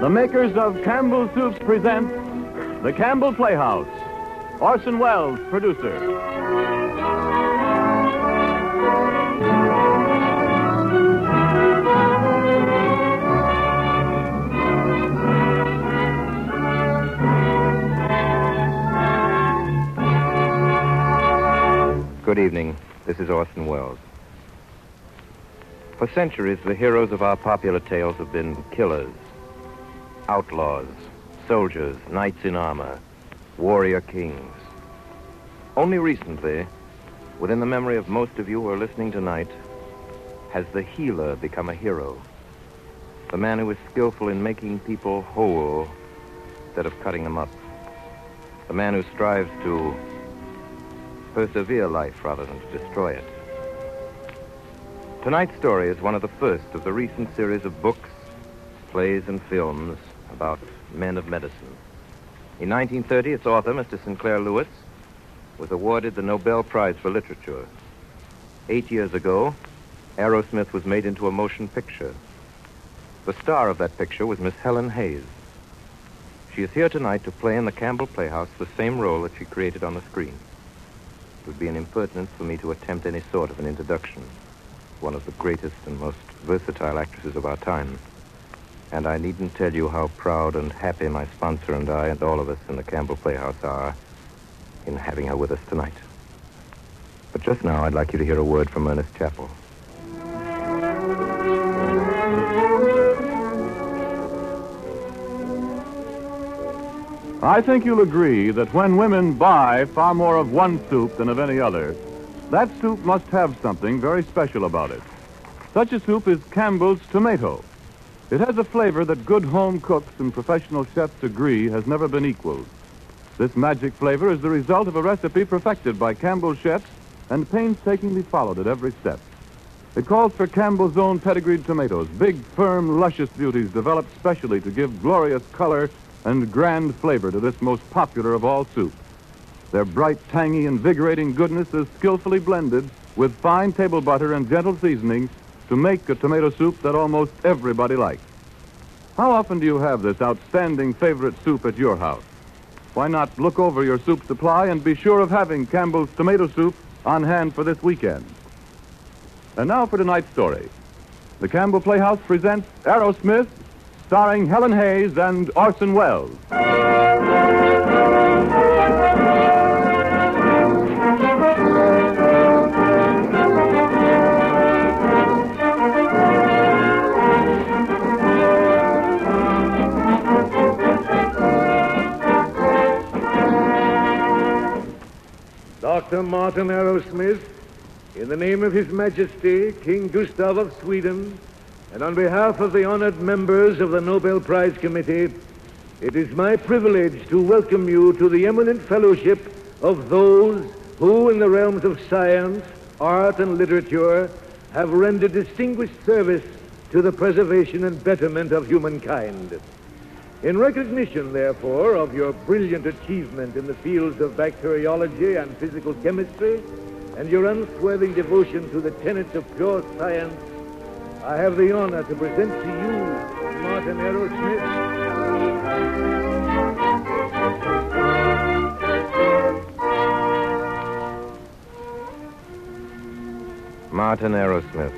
The makers of Campbell Soups present the Campbell Playhouse. Orson Welles, producer. Good evening. This is Orson Welles. For centuries, the heroes of our popular tales have been killers, outlaws, soldiers, knights in armor, warrior kings. Only recently, within the memory of most of you who are listening tonight, has the healer become a hero. The man who is skillful in making people whole instead of cutting them up. The man who strives to persevere life rather than to destroy it. Tonight's story is one of the first of the recent series of books, plays, and films about men of medicine. In 1930, its author, Mr. Sinclair Lewis, was awarded the Nobel Prize for Literature. 8 years ago, Arrowsmith was made into a motion picture. The star of that picture was Miss Helen Hayes. She is here tonight to play in the Campbell Playhouse the same role that she created on the screen. It would be an impertinence for me to attempt any sort of an introduction. One of the greatest and most versatile actresses of our time. And I needn't tell you how proud and happy my sponsor and I and all of us in the Campbell Playhouse are in having her with us tonight. But just now, I'd like you to hear a word from Ernest Chappell. I think you'll agree that when women buy far more of one soup than of any other, that soup must have something very special about it. Such a soup is Campbell's tomato. It has a flavor that good home cooks and professional chefs agree has never been equaled. This magic flavor is the result of a recipe perfected by Campbell chefs and painstakingly followed at every step. It calls for Campbell's own pedigreed tomatoes, big, firm, luscious beauties developed specially to give glorious color and grand flavor to this most popular of all soups. Their bright, tangy, invigorating goodness is skillfully blended with fine table butter and gentle seasoning to make a tomato soup that almost everybody likes. How often do you have this outstanding favorite soup at your house? Why not look over your soup supply and be sure of having Campbell's tomato soup on hand for this weekend? And now for tonight's story. The Campbell Playhouse presents Arrowsmith, starring Helen Hayes and Orson Welles. Dr. Martin Arrowsmith, in the name of His Majesty, King Gustav of Sweden, and on behalf of the honored members of the Nobel Prize Committee, it is my privilege to welcome you to the eminent fellowship of those who, in the realms of science, art, and literature, have rendered distinguished service to the preservation and betterment of humankind. In recognition, therefore, of your brilliant achievement in the fields of bacteriology and physical chemistry, and your unswerving devotion to the tenets of pure science, I have the honor to present to you Martin Arrowsmith. Martin Arrowsmith.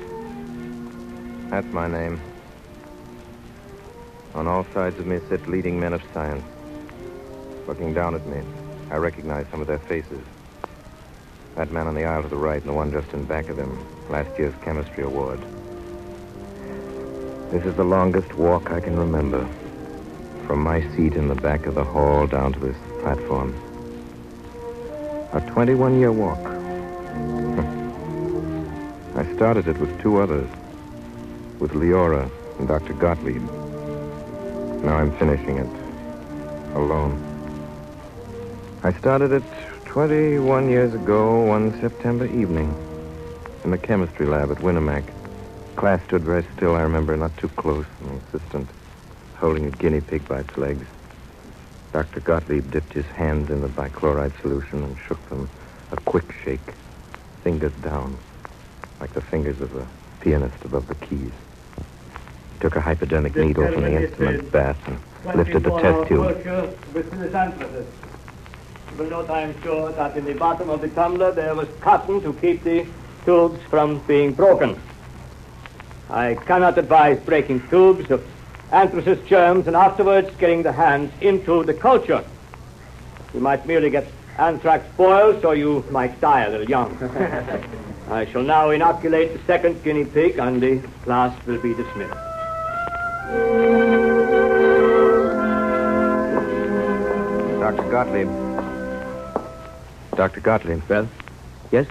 That's my name. On all sides of me sit leading men of science. Looking down at me, I recognize some of their faces. That man on the aisle to the right and the one just in back of him, last year's chemistry award. This is the longest walk I can remember. From my seat in the back of the hall down to this platform. A 21-year walk. I started it with two others. With Leora and Dr. Gottlieb. Now I'm finishing it. Alone. I started it 21 years ago, one September evening. In the chemistry lab at Winnemac. Class stood very still, I remember, not too close. An assistant holding a guinea pig by its legs. Dr. Gottlieb dipped his hands in the bichloride solution and shook them. A quick shake. Fingers down. Like the fingers of a pianist above the keys. took a hypodermic needle from the instrument bath and lifted the test tube. You will note, I am sure, that in the bottom of the tumbler there was cotton to keep the tubes from being broken. I cannot advise breaking tubes of anthracite germs and afterwards getting the hands into the culture. You might merely get anthrax boils, or you might die a little young. I shall now inoculate the second guinea pig, and the class will be dismissed. Dr. Gottlieb. Dr. Gottlieb. Well, yes.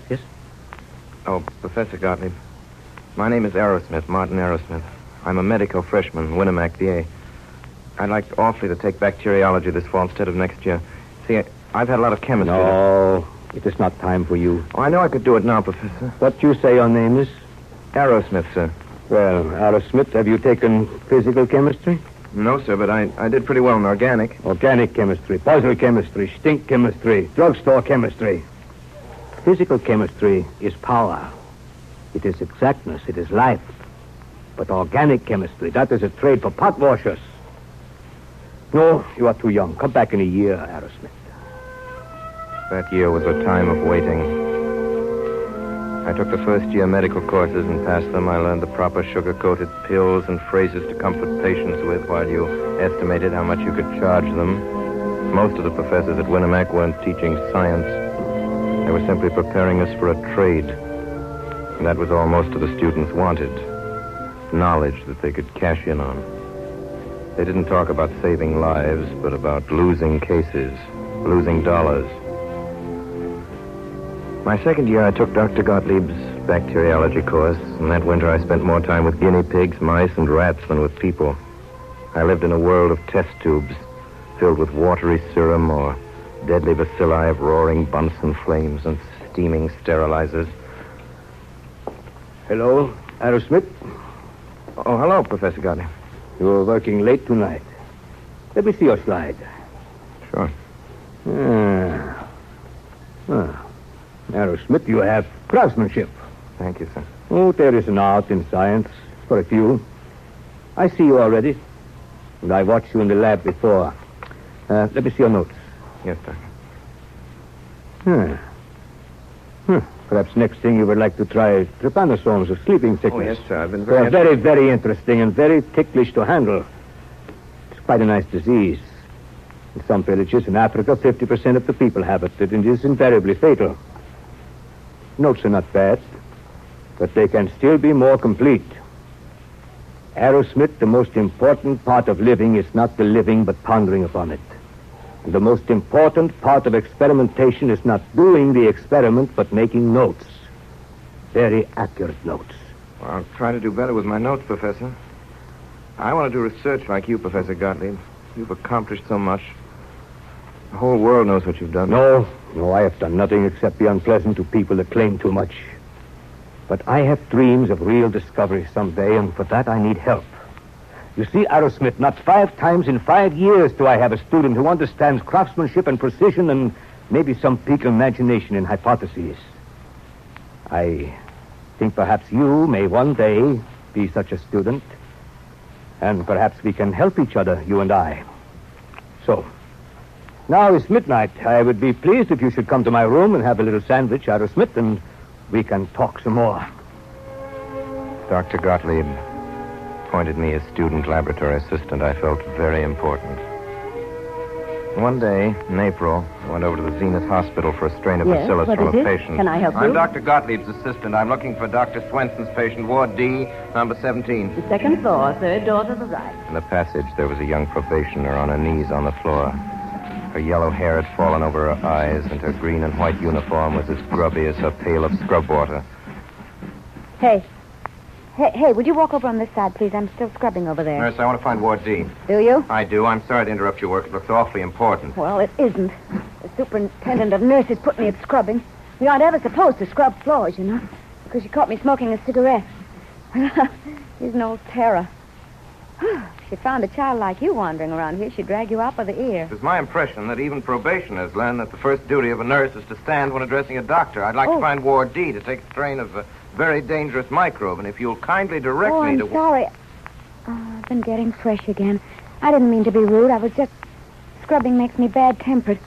Oh, Professor Gottlieb. My name is Arrowsmith, Martin Arrowsmith. I'm a medical freshman, Winnemac, VA. I'd like awfully to take bacteriology this fall instead of next year. See, I've had a lot of chemistry. No, it is not time for you. Oh, I know I could do it now, Professor. What you say your name is? Arrowsmith, sir. Well, Arrowsmith, have you taken physical chemistry? No, sir, but I did pretty well in organic. Organic chemistry, puzzle chemistry, stink chemistry, drugstore chemistry. Physical chemistry is power. It is exactness. It is life. But organic chemistry, that is a trade for pot washers. No, you are too young. Come back in a year, Arrowsmith. That year was a time of waiting. I took the first year medical courses and passed them. I learned the proper sugar-coated pills and phrases to comfort patients with while you estimated how much you could charge them. Most of the professors at Winnemac weren't teaching science. They were simply preparing us for a trade. And that was all most of the students wanted. Knowledge that they could cash in on. They didn't talk about saving lives, but about losing cases, losing dollars. My second year, I took Dr. Gottlieb's bacteriology course, and that winter I spent more time with guinea pigs, mice, and rats than with people. I lived in a world of test tubes, filled with watery serum or deadly bacilli of roaring Bunsen flames and steaming sterilizers. Hello, Arrowsmith. Oh, hello, Professor Gottlieb. You're working late tonight. Let me see your slide. Sure. Arrowsmith, you have craftsmanship. Thank you, sir. Oh, there is an art in science for a few. I see you already. And I watched you in the lab before. Let me see your notes. Yes, sir. Perhaps next thing you would like to try trypanosomes of sleeping sickness. Oh, yes, sir. I've been They're very, very interesting and very ticklish to handle. It's quite a nice disease. In some villages in Africa, 50% of the people have it, and it is invariably fatal. Notes are not bad, but they can still be more complete. Arrowsmith, the most important part of living is not the living, but pondering upon it. And the most important part of experimentation is not doing the experiment, but making notes. Very accurate notes. Well, I'll try to do better with my notes, Professor. I want to do research like you, Professor Gottlieb. You've accomplished so much. The whole world knows what you've done. No, I have done nothing except be unpleasant to people that claim too much. But I have dreams of real discovery someday, and for that I need help. You see, Arrowsmith, not 5 times in 5 years do I have a student who understands craftsmanship and precision and maybe some peak imagination in hypotheses. I think perhaps you may one day be such a student, and perhaps we can help each other, you and I. So, now it's midnight. I would be pleased if you should come to my room and have a little sandwich, Arrowsmith, and we can talk some more. Dr. Gottlieb appointed me as student laboratory assistant. I felt very important. One day, in April, I went over to the Zenith Hospital for a strain of bacillus from a patient. Can I help you? I'm Dr. Gottlieb's assistant. I'm looking for Dr. Swenson's patient, Ward D, number 17. The second floor, third door to the right. In the passage, there was a young probationer on her knees on the floor. Her yellow hair had fallen over her eyes, and her green and white uniform was as grubby as her pail of scrub water. Hey, would you walk over on this side, please? I'm still scrubbing over there. Nurse, I want to find Ward D. Do you? I do. I'm sorry to interrupt your work. It looks awfully important. Well, it isn't. The superintendent of nurses put me at scrubbing. We aren't ever supposed to scrub floors, you know, because she caught me smoking a cigarette. She's an old terror. If she found a child like you wandering around here, she'd drag you out by the ear. It was my impression that even probationers learn that the first duty of a nurse is to stand when addressing a doctor. I'd like to find Ward D to take a strain of a very dangerous microbe, and if you'll kindly direct me to... I'm sorry. I've been getting fresh again. I didn't mean to be rude. I was just... Scrubbing makes me bad-tempered.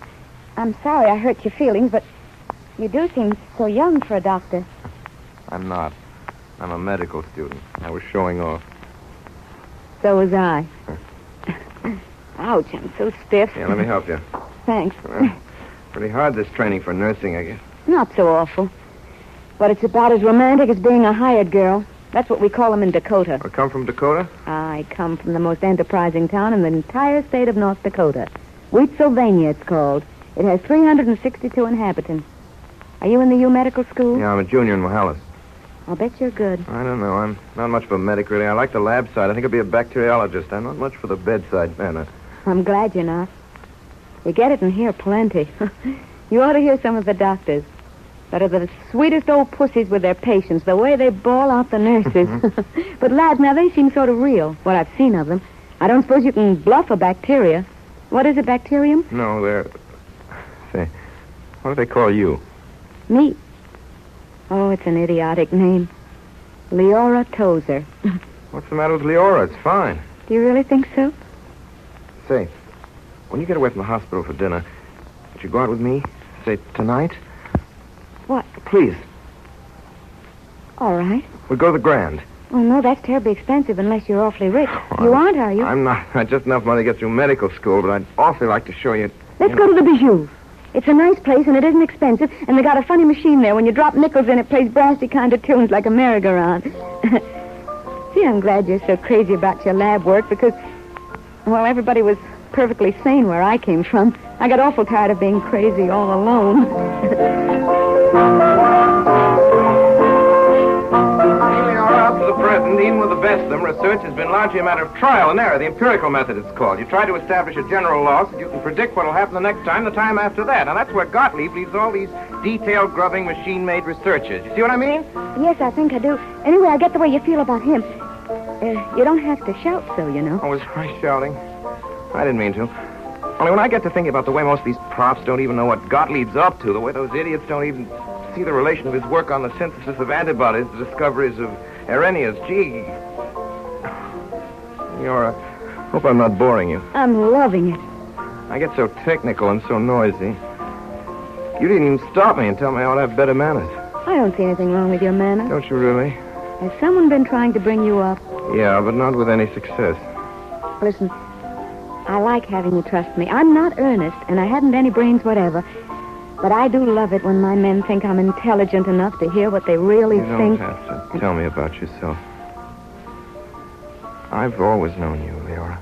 I'm sorry I hurt your feelings, but you do seem so young for a doctor. I'm not. I'm a medical student. I was showing off. So was I. Ouch, I'm so stiff. Yeah, let me help you. Thanks. Pretty hard, this training for nursing, I guess. Not so awful. But it's about as romantic as being a hired girl. That's what we call them in Dakota. I come from Dakota? I come from the most enterprising town in the entire state of North Dakota. Wheatsylvania, it's called. It has 362 inhabitants. Are you in the U Medical School? Yeah, I'm a junior in Mohalis. I'll bet you're good. I don't know. I'm not much of a medic, really. I like the lab side. I think I'll be a bacteriologist. I'm not much for the bedside manner. I'm glad you're not. You get it in here plenty. You ought to hear some of the doctors. That are the sweetest old pussies with their patients, the way they bawl out the nurses. But lads, now they seem sort of real, what I've seen of them. I don't suppose you can bluff a bacteria. What is it, bacterium? No, they're... Say, what do they call you? Me? Oh, it's an idiotic name. Leora Tozer. What's the matter with Leora? It's fine. Do you really think so? Say, when you get away from the hospital for dinner, would you go out with me? Say, tonight? What? Please. All right. We'll go to the Grand. Oh, no, that's terribly expensive unless you're awfully rich. You aren't, are you? I'm not. I just enough money to get through medical school, but I'd awfully like to show you... Let's go to the Bijou. It's a nice place, and it isn't expensive, and they got a funny machine there. When you drop nickels in, it plays brassy kind of tunes like a merry-go-round. See, I'm glad you're so crazy about your lab work, because, well, everybody was perfectly sane where I came from. I got awful tired of being crazy all alone. Up to the present, even with the best of them, research has been largely a matter of trial and error. The empirical method, it's called. You try to establish a general law so you can predict what will happen the next time, the time after that. And that's where Gottlieb leaves all these detailed, grubbing, machine-made researches. You see what I mean? Yes, I think I do. Anyway, I get the way you feel about him. You don't have to shout so, you know. Oh, was I shouting? I didn't mean to. Only when I get to thinking about the way most of these profs don't even know what Gottlieb's up to, the way those idiots don't even see the relation of his work on the synthesis of antibodies, the discoveries of Arrhenius. Gee. Leora, hope I'm not boring you. I'm loving it. I get so technical and so noisy. You didn't even stop me and tell me I ought to have better manners. I don't see anything wrong with your manners. Don't you really? Has someone been trying to bring you up? Yeah, but not with any success. Listen, I like having you trust me. I'm not earnest, and I haven't any brains whatever. But I do love it when my men think I'm intelligent enough to hear what they really think. You don't have to tell me about yourself. I've always known you, Leora.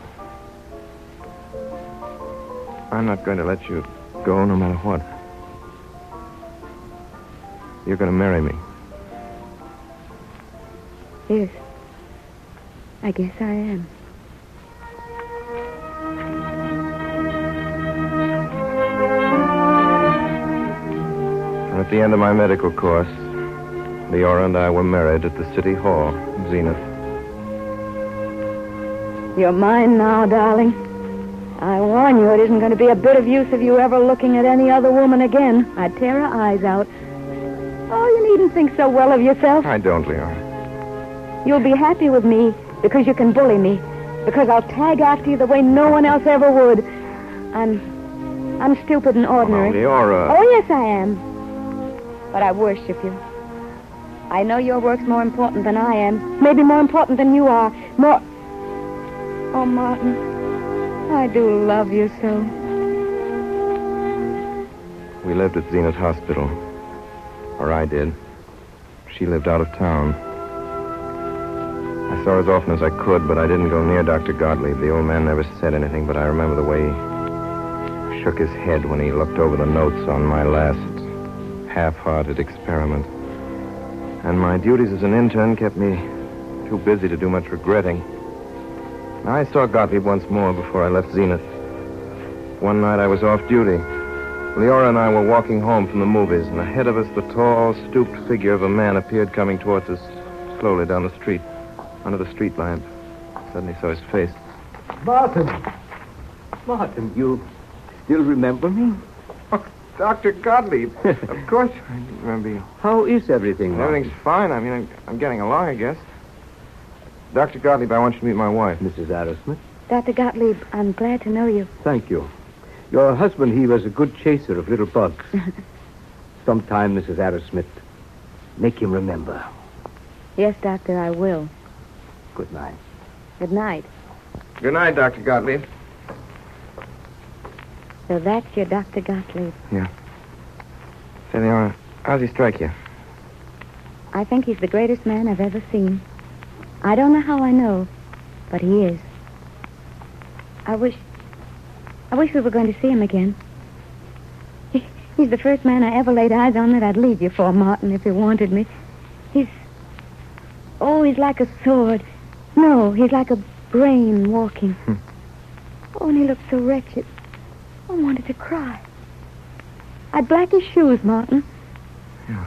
I'm not going to let you go no matter what. You're going to marry me. Yes. I guess I am. At the end of my medical course, Leora and I were married at the City Hall, Zenith. You're mine now, darling. I warn you, it isn't going to be a bit of use of you ever looking at any other woman again. I'd tear her eyes out. Oh, you needn't think so well of yourself. I don't, Leora. You'll be happy with me because you can bully me. Because I'll tag after you the way no one else ever would. I'm stupid and ordinary. Oh, Leora. Oh, yes, I am. But I worship you. I know your work's more important than I am. Maybe more important than you are. More... Oh, Martin, I do love you so. We lived at Zenith Hospital. Or I did. She lived out of town. I saw her as often as I could, but I didn't go near Dr. Gottlieb. The old man never said anything, but I remember the way he shook his head when he looked over the notes on my last half-hearted experiment. And my duties as an intern kept me too busy to do much regretting. I saw Gottlieb once more before I left Zenith. One night I was off duty. Leora and I were walking home from the movies, and ahead of us the tall, stooped figure of a man appeared coming towards us slowly down the street, under the street lamp. Suddenly saw his face. Martin! Martin, you still remember me? Dr. Gottlieb. Of course I remember you. How is everything, Martin? Everything's fine. I mean, I'm getting along, I guess. Dr. Gottlieb, I want you to meet my wife. Mrs. Arrowsmith. Dr. Gottlieb, I'm glad to know you. Thank you. Your husband, he was a good chaser of little bugs. Sometime, Mrs. Arrowsmith, make him remember. Yes, Doctor, I will. Good night. Good night. Good night, Dr. Gottlieb. So that's your Dr. Gottlieb. Yeah. Say, Leora, how's he strike you? I think he's the greatest man I've ever seen. I don't know how I know, but he is. I wish we were going to see him again. He's the first man I ever laid eyes on that I'd leave you for, Martin, if he wanted me. He's like a sword. No, he's like a brain walking. Oh, and he looked so wretched. I wanted to cry. I'd black his shoes, Martin. Yeah.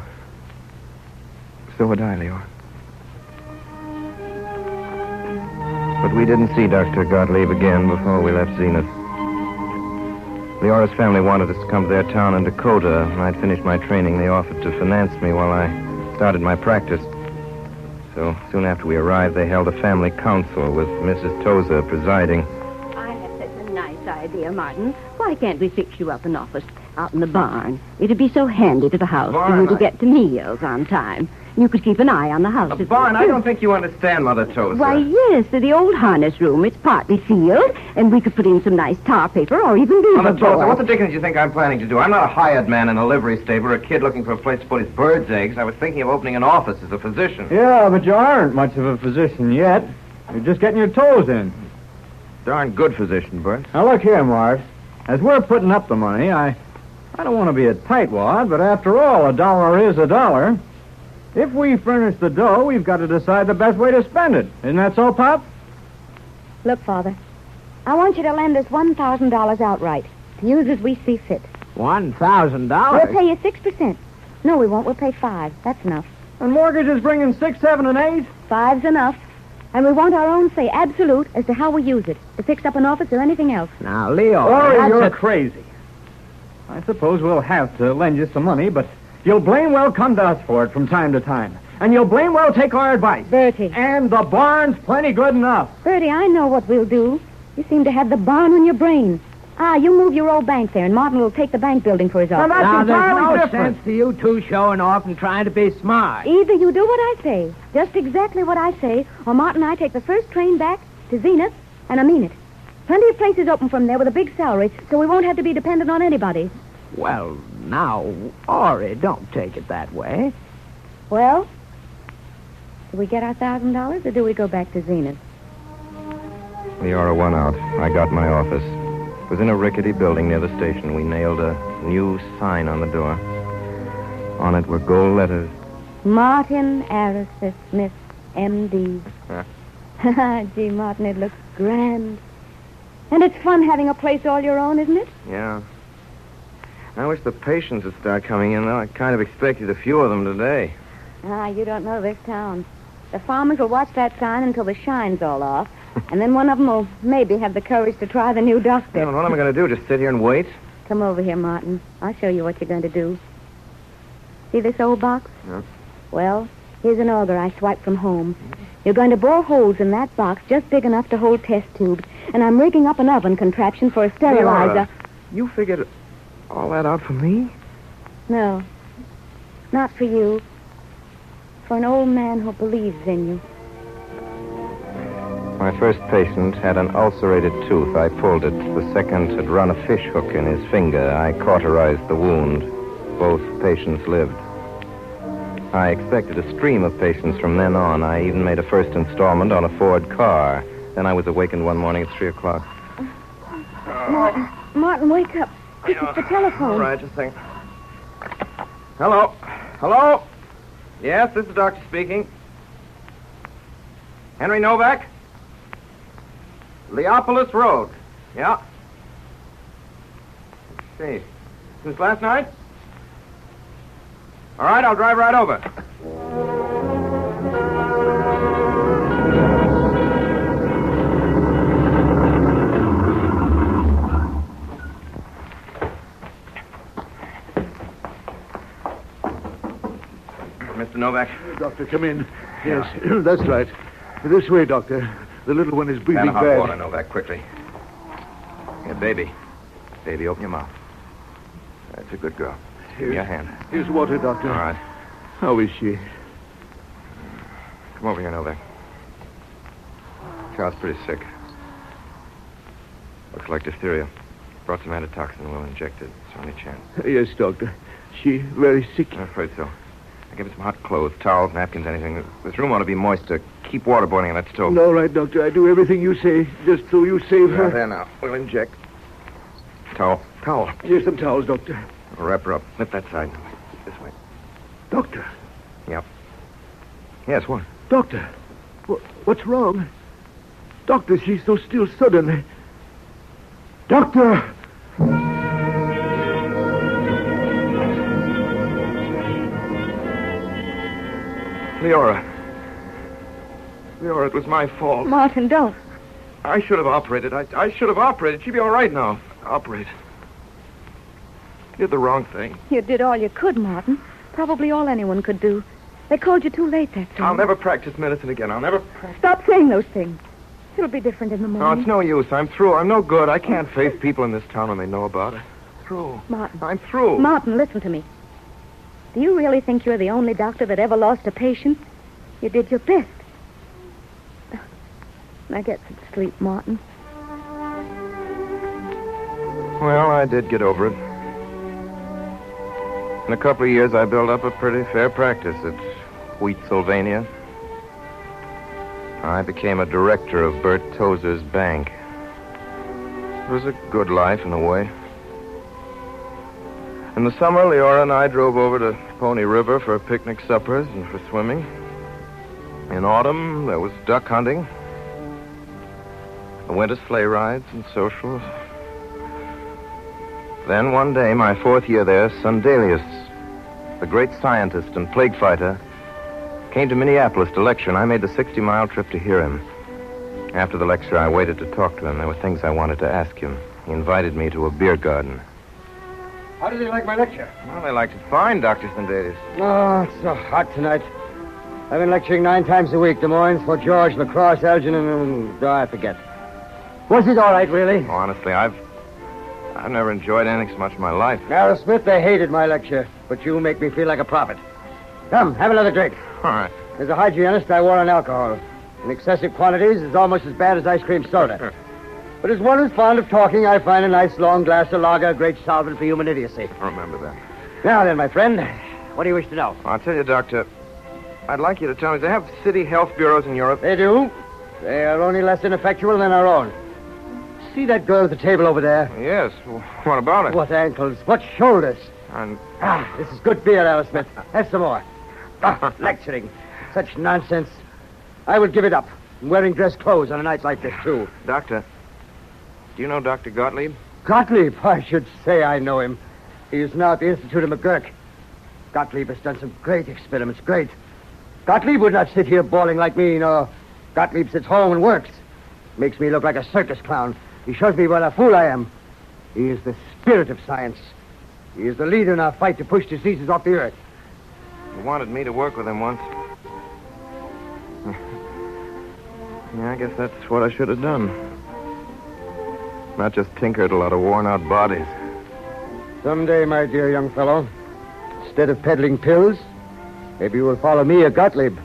So would I, Leora. But we didn't see Dr. Gottlieb again before we left Zenith. Leora's family wanted us to come to their town in Dakota. When I'd finished my training, they offered to finance me while I started my practice. So soon after we arrived, they held a family council with Mrs. Tozer presiding. I have such a nice idea, Martin. Why can't we fix you up an office out in the barn? It'd be so handy to the house for you to get to meals on time. You could keep an eye on the house. The barn? I don't think you understand, Mother Tozer. Why, yes, the old harness room. It's partly sealed, and we could put in some nice tar paper or even beaver Mother Tozer, board. what the dickens do you think I'm planning to do? I'm not a hired man in a livery stable or a kid looking for a place to put his bird's eggs. I was thinking of opening an office as a physician. Yeah, but you aren't much of a physician yet. You're just getting your toes in. Darn good physician, Bert. Now, look here, Mart. As we're putting up the money, I don't want to be a tightwad, but after all, a dollar is a dollar. If we furnish the dough, we've got to decide the best way to spend it. Isn't that so, Pop? Look, Father, I want you to lend us $1,000 outright to use as we see fit. $1,000? We'll pay you 6%. No, we won't. We'll pay 5. That's enough. And mortgage is bringing 6, 7, and 8? 5's enough. And we want our own say, absolute, as to how we use it, to fix up an office or anything else. Now, Leo, Ori, you're crazy. I suppose we'll have to lend you some money, but you'll blame well come to us for it from time to time. And you'll blame well take our advice. Bertie. And the barn's plenty good enough. Bertie, I know what we'll do. You seem to have the barn on your brain. You move your old bank there, and Martin will take the bank building for his office. Now, that's entirely different. sense to you two showing off and trying to be smart. Either you do what I say, just exactly what I say, or Martin and I take the first train back to Zenith, and I mean it. Plenty of places open from there with a big salary, so we won't have to be dependent on anybody. Well, now, Ori, don't take it that way. Well, do we get our $1,000, or do we go back to Zenith? Leora won out. I got my office. It was in a rickety building near the station. We nailed a new sign on the door. On it were gold letters. Martin Arrowsmith, Smith, M.D. Gee, Martin, it looks grand. And it's fun having a place all your own, isn't it? Yeah. I wish the patients would start coming in, though. I kind of expected a few of them today. You don't know this town. The farmers will watch that sign until the shine's all off. And then one of them will maybe have the courage to try the new doctor. Yeah, what am I going to do, just sit here and wait? Come over here, Martin. I'll show you what you're going to do. See this old box? Yeah. Well, here's an auger I swiped from home. You're going to bore holes in that box just big enough to hold test tubes. And I'm rigging up an oven contraption for a sterilizer. Leora, you figured all that out for me? No, not for you. For an old man who believes in you. My first patient had an ulcerated tooth. I pulled it. The second had run a fish hook in his finger. I cauterized the wound. Both patients lived. I expected a stream of patients from then on. I even made a first installment on a Ford car. Then I was awakened one morning at 3 o'clock. Martin, wake up. Quick, it's the telephone. All right, just a second. Hello? Hello? Yes, this is the doctor speaking. Henry Novak? Leopolis Road. Yeah. Let's see. Since last night? All right, I'll drive right over. Mr. Novak. Doctor, come in. Yes, that's right. This way, Doctor. The little one is breathing And hot bad. water, Novak, quickly. Here, baby. Baby, open your mouth. That's a good girl. Give me your hand. Here's water, Doctor. All right. How is she? Come over here, Novak. Child's pretty sick. Looks like diphtheria. Brought some antitoxin. We'll inject it. It's our only chance. Yes, Doctor. She very sick. I'm afraid so. I give her some hot clothes, towels, napkins, anything. This room ought to be moist to keep water boiling in that stove. All right, Doctor. I do everything you say, just so you save her. There now. We'll inject. Towel. Towel. Here's some towels, Doctor. We'll wrap her up. Lift that side. This way. Doctor. Yep. Yes, what? Doctor. What's wrong? Doctor, she's so still suddenly. Doctor! Leora. Leora, it was my fault. Martin, don't. I should have operated. I should have operated. She'd be all right now. Operate. You did the wrong thing. You did all you could, Martin. Probably all anyone could do. They called you too late, that's all. I'll never practice medicine again. I'll never practice. Stop saying those things. It'll be different in the No, morning. it's no use. I'm through. I'm no good. I can't face people in this town when they know about it. Through. Martin. I'm through. Martin, listen to me. Do you really think you're the only doctor that ever lost a patient? You did your best. Now get some sleep, Martin. Well, I did get over it. In a couple of years, I built up a pretty fair practice at Wheatsylvania. I became a director of Bert Tozer's bank. It was a good life in a way. In the summer, Leora and I drove over to Pony River for picnic suppers and for swimming. In autumn, there was duck hunting. The winter sleigh rides and socials. Then one day, my fourth year there, Sundelius, the great scientist and plague fighter, came to Minneapolis to lecture, and I made the 60-mile trip to hear him. After the lecture, I waited to talk to him. There were things I wanted to ask him. He invited me to a beer garden. How did he like my lecture? Well, they liked it fine, Dr. Sundelius. Oh, it's so hot tonight. I've been lecturing 9 times a week. Des Moines, Fort George, La Crosse, Elgin, and... I forget. Was it all right, really? Honestly, I've never enjoyed anything so much in my life. Arrowsmith, they hated my lecture, but you make me feel like a prophet. Come, have another drink. All right. As a hygienist, I warn on alcohol. In excessive quantities, it's almost as bad as ice cream soda. But as one who's fond of talking, I find a nice long glass of lager a great solvent for human idiocy. Remember that. Now then, my friend, what do you wish to know? I'll tell you, Doctor, I'd like you to tell me, do they have city health bureaus in Europe? They do. They are only less ineffectual than our own. See that girl at the table over there? Yes. Well, what about it? What ankles, what shoulders. And This is good beer, Arrowsmith. Have some more. Lecturing. Such nonsense. I would give it up. I'm wearing dress clothes on a night like this, too. Doctor, do you know Dr. Gottlieb? Gottlieb, I should say I know him. He is now at the Institute of McGurk. Gottlieb has done some great experiments, great. Gottlieb would not sit here bawling like me, no. Gottlieb sits home and works. Makes me look like a circus clown. He shows me what a fool I am. He is the spirit of science. He is the leader in our fight to push diseases off the earth. He wanted me to work with him once. Yeah, I guess that's what I should have done. Not just tinkered a lot of worn-out bodies. Someday, my dear young fellow, instead of peddling pills, maybe you will follow me or Gottlieb.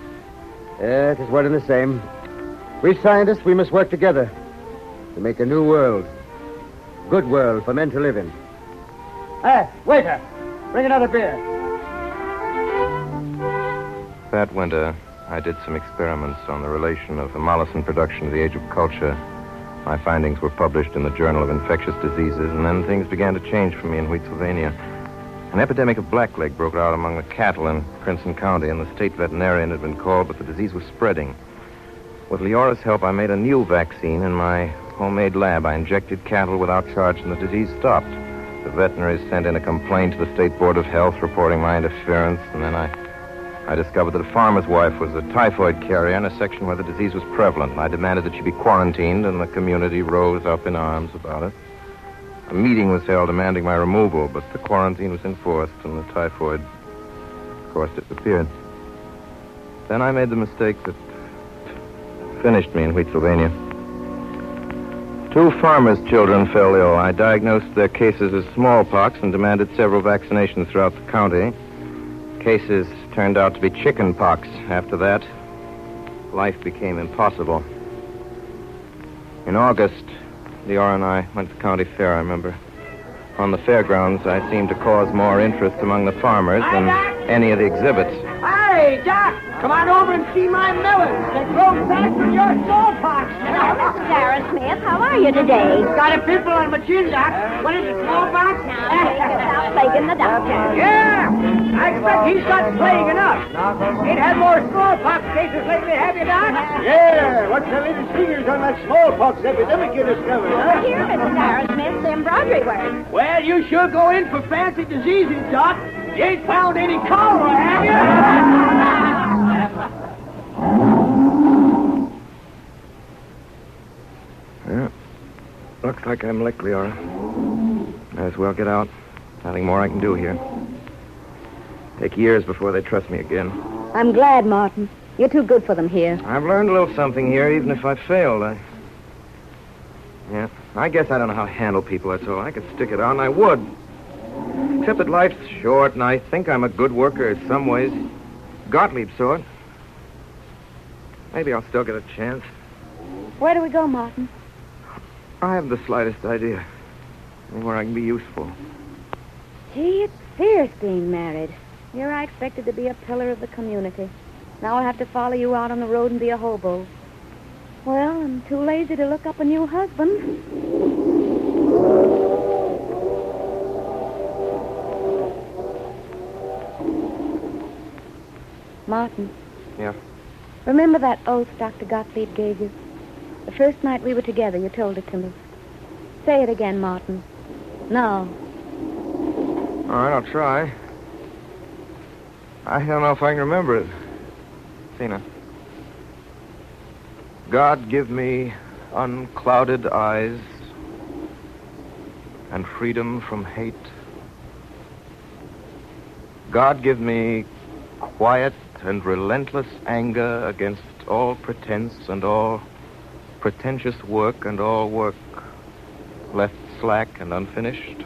It is one and the same. We scientists, we must work together to make a new world. Good world for men to live in. Hey, waiter, bring another beer. That winter, I did some experiments on the relation of hemolysin production to the age of culture. My findings were published in the Journal of Infectious Diseases, and then things began to change for me in Wheatsylvania. An epidemic of blackleg broke out among the cattle in Crimson County, and the state veterinarian had been called, but the disease was spreading. With Leora's help, I made a new vaccine in my homemade lab. I injected cattle without charge, and the disease stopped. The veterinaries sent in a complaint to the State Board of Health reporting my interference, and then I discovered that a farmer's wife was a typhoid carrier in a section where the disease was prevalent, and I demanded that she be quarantined, and the community rose up in arms about it. A meeting was held demanding my removal, but the quarantine was enforced, and the typhoid, of course, disappeared. Then I made the mistake that finished me in Wheatsylvania. 2 farmers' children fell ill. I diagnosed their cases as smallpox and demanded several vaccinations throughout the county. Cases turned out to be chicken pox. After that, life became impossible. In August, Leora and I went to the county fair, I remember. On the fairgrounds, I seemed to cause more interest among the farmers than any of the exhibits. Hey, Doc, come on over and see my melons. They grow back from your smallpox. Hello, Mrs. Arrowsmith. How are you today? Got a pimple on my chin, Doc. What is it, smallpox? Now, take us out plaguing the doctor. Yeah, I expect he's got plague enough. Ain't had more smallpox cases lately, have you, Doc? Yeah, what's the latest figures on that smallpox epidemic you discovered, huh? Here, Mrs. Arrowsmith, the embroidery work. Well, you sure go in for fancy diseases, Doc. You ain't found any cholera, have you? Yeah. Looks like I'm licked, Leora. Might as well get out. Nothing more I can do here. Take years before they trust me again. I'm glad, Martin. You're too good for them here. I've learned a little something here, even if I failed. I guess I don't know how to handle people, that's all. I could stick it out, and I would. Except that life's short, and I think I'm a good worker in some ways. Gottlieb sort. Maybe I'll still get a chance. Where do we go, Martin? I haven't the slightest idea. Anywhere I can be useful. Gee, it's fierce being married. Here I expected to be a pillar of the community. Now I'll have to follow you out on the road and be a hobo. Well, I'm too lazy to look up a new husband. Martin. Yeah? Remember that oath Dr. Gottlieb gave you? The first night we were together, you told it to me. Say it again, Martin. Now. All right, I'll try. I don't know if I can remember it. Tina. God give me unclouded eyes and freedom from hate. God give me quiet and relentless anger against all pretense and all pretentious work and all work left slack and unfinished.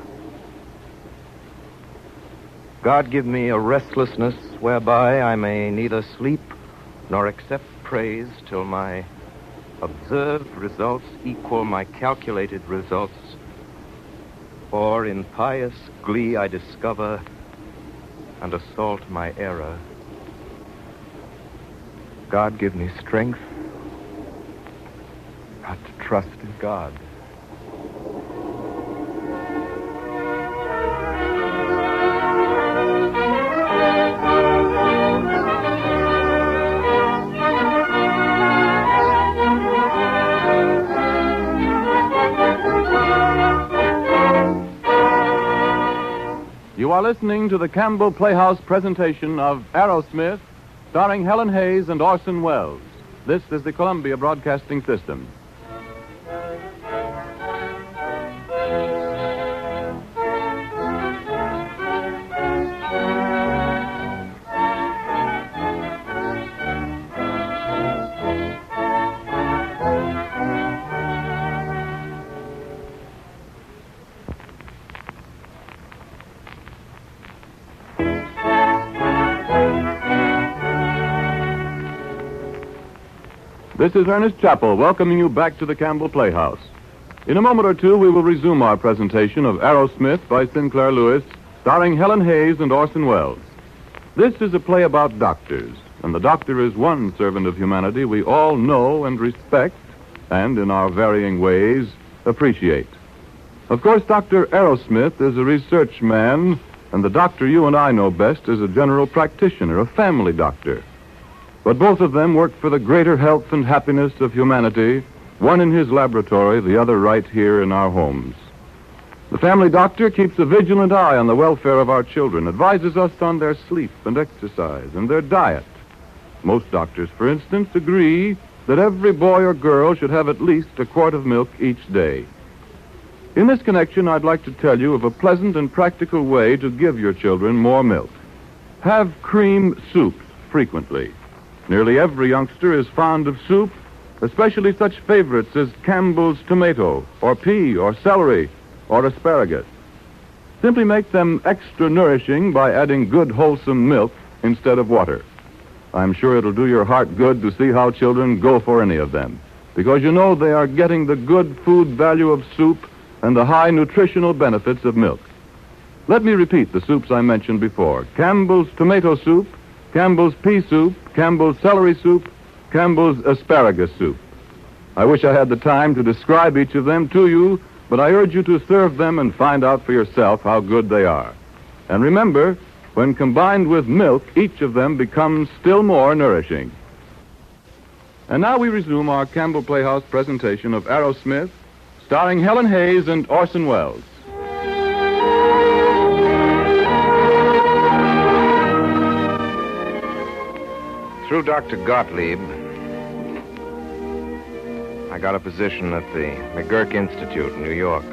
God give me a restlessness whereby I may neither sleep nor accept praise till my observed results equal my calculated results, or in pious glee I discover and assault my error. God give me strength not to trust in God. You are listening to the Campbell Playhouse presentation of Arrowsmith, starring Helen Hayes and Orson Welles. This is the Columbia Broadcasting System. This is Ernest Chappell welcoming you back to the Campbell Playhouse. In a moment or two, we will resume our presentation of Arrowsmith by Sinclair Lewis, starring Helen Hayes and Orson Welles. This is a play about doctors, and the doctor is one servant of humanity we all know and respect, and in our varying ways, appreciate. Of course, Dr. Arrowsmith is a research man, and the doctor you and I know best is a general practitioner, a family doctor. But both of them work for the greater health and happiness of humanity, one in his laboratory, the other right here in our homes. The family doctor keeps a vigilant eye on the welfare of our children, advises us on their sleep and exercise and their diet. Most doctors, for instance, agree that every boy or girl should have at least a quart of milk each day. In this connection, I'd like to tell you of a pleasant and practical way to give your children more milk. Have cream soups frequently. Nearly every youngster is fond of soup, especially such favorites as Campbell's tomato, or pea, or celery, or asparagus. Simply make them extra nourishing by adding good, wholesome milk instead of water. I'm sure it'll do your heart good to see how children go for any of them, because you know they are getting the good food value of soup and the high nutritional benefits of milk. Let me repeat the soups I mentioned before: Campbell's tomato soup, Campbell's pea soup, Campbell's celery soup, Campbell's asparagus soup. I wish I had the time to describe each of them to you, but I urge you to serve them and find out for yourself how good they are. And remember, when combined with milk, each of them becomes still more nourishing. And now we resume our Campbell Playhouse presentation of Arrowsmith, starring Helen Hayes and Orson Welles. Through Dr. Gottlieb, I got a position at the McGurk Institute in New York.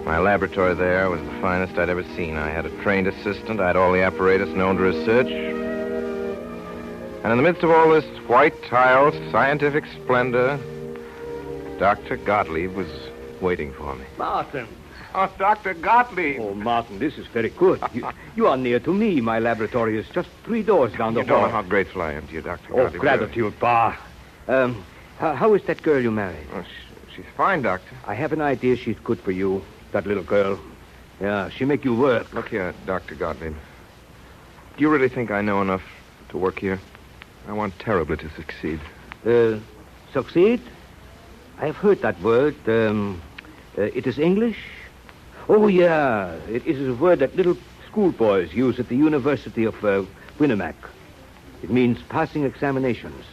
My laboratory there was the finest I'd ever seen. I had a trained assistant. I had all the apparatus known to research. And in the midst of all this white tile, scientific splendor, Dr. Gottlieb was waiting for me. Martin. Oh, Dr. Gottlieb. Oh, Martin, this is very good. You are near to me. My laboratory is just 3 doors down the You don't hall. know how grateful I am to you, Dr. Oh, Gottlieb. gratitude, Pa. How is that girl you married? Oh, she's fine, Doctor. I have an idea she's good for you, that little girl. Yeah, she make you work. Look here, Dr. Gottlieb. Do you really think I know enough to work here? I want terribly to succeed. Succeed? I have heard that word. It is English? Oh, yeah. It is a word that little schoolboys use at the University of Winnemac. It means passing examinations.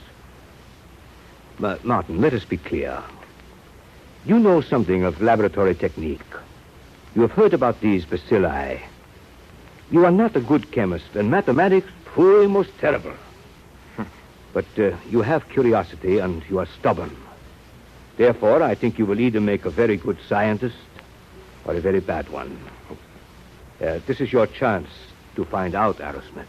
But, Martin, let us be clear. You know something of laboratory technique. You have heard about these bacilli. You are not a good chemist, and mathematics, pooh, most terrible. But you have curiosity, and you are stubborn. Therefore, I think you will either make a very good scientist or a very bad one. This is your chance to find out, Arrowsmith.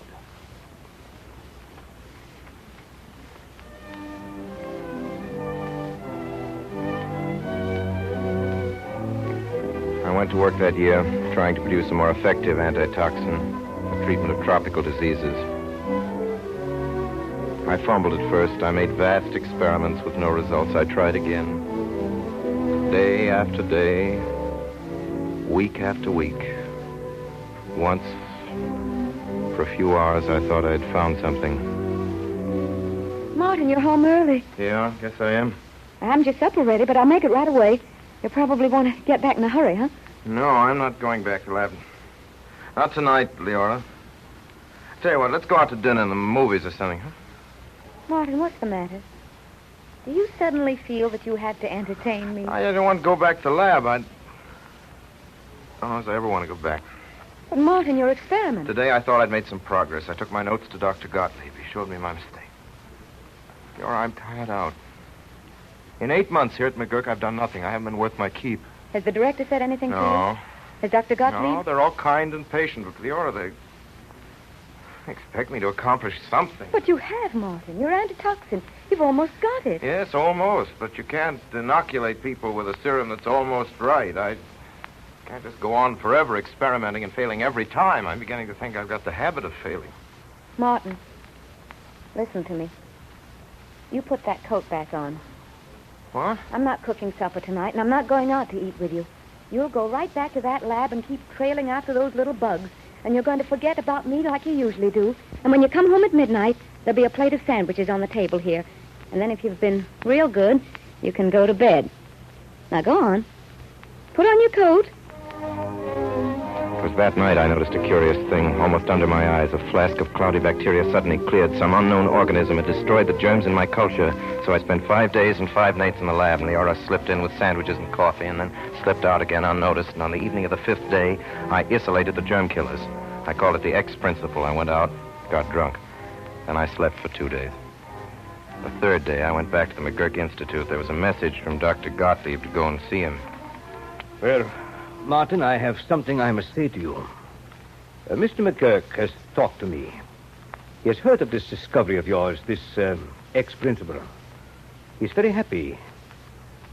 I went to work that year trying to produce a more effective antitoxin for treatment of tropical diseases. I fumbled at first. I made vast experiments with no results. I tried again. Day after day, week after week. Once, for a few hours, I thought I'd found something. Martin, you're home early. Yeah, guess I am. I haven't your supper ready, but I'll make it right away. You probably want to get back in a hurry, huh? No, I'm not going back to lab. Not tonight, Leora. Tell you what, let's go out to dinner and the movies or something, huh? Martin, what's the matter? Do you suddenly feel that you have to entertain me? I don't want to go back to lab. I don't ever want to go back. But, Martin, your experiment. Today I thought I'd made some progress. I took my notes to Dr. Gottlieb. He showed me my mistake. Leora, I'm tired out. In 8 months here at McGurk, I've done nothing. I haven't been worth my keep. Has the director said anything to you? No. Has Dr. Gottlieb? No, they're all kind and patient, but Leora, they expect me to accomplish something. But you have, Martin. Your antitoxin. You've almost got it. Yes, almost, but you can't inoculate people with a serum that's almost right. I can't just go on forever experimenting and failing every time. I'm beginning to think I've got the habit of failing. Martin, listen to me. You put that coat back on. What? I'm not cooking supper tonight, and I'm not going out to eat with you. You'll go right back to that lab and keep trailing after those little bugs, and you're going to forget about me like you usually do. And when you come home at midnight, there'll be a plate of sandwiches on the table here. And then if you've been real good, you can go to bed. Now, go on. Put on your coat. It was that night I noticed a curious thing almost under my eyes. A flask of cloudy bacteria suddenly cleared. Some unknown organism had destroyed the germs in my culture. So I spent 5 days and 5 nights in the lab, and Leora slipped in with sandwiches and coffee and then slipped out again unnoticed. And on the evening of the 5th day, I isolated the germ killers. I called it the X principle. I went out, got drunk. Then I slept for 2 days. The 3rd day, I went back to the McGurk Institute. There was a message from Dr. Gottlieb to go and see him. Well, Martin, I have something I must say to you. Mr. McGurk has talked to me. He has heard of this discovery of yours, this ex-principal. He's very happy.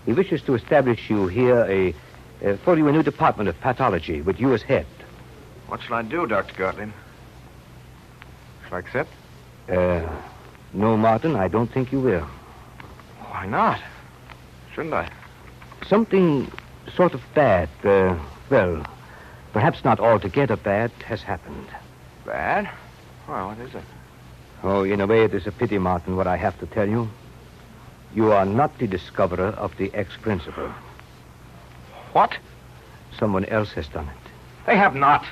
He wishes to establish you here for you a new department of pathology with you as head. What shall I do, Dr. Gottlieb? Shall I accept? No, Martin, I don't think you will. Why not? Shouldn't I? Something sort of bad, well, perhaps not altogether bad, has happened. Bad? Well, what is it? Oh, in a way, it is a pity, Martin, what I have to tell you. You are not the discoverer of the ex-principal. What? Someone else has done it. They have not.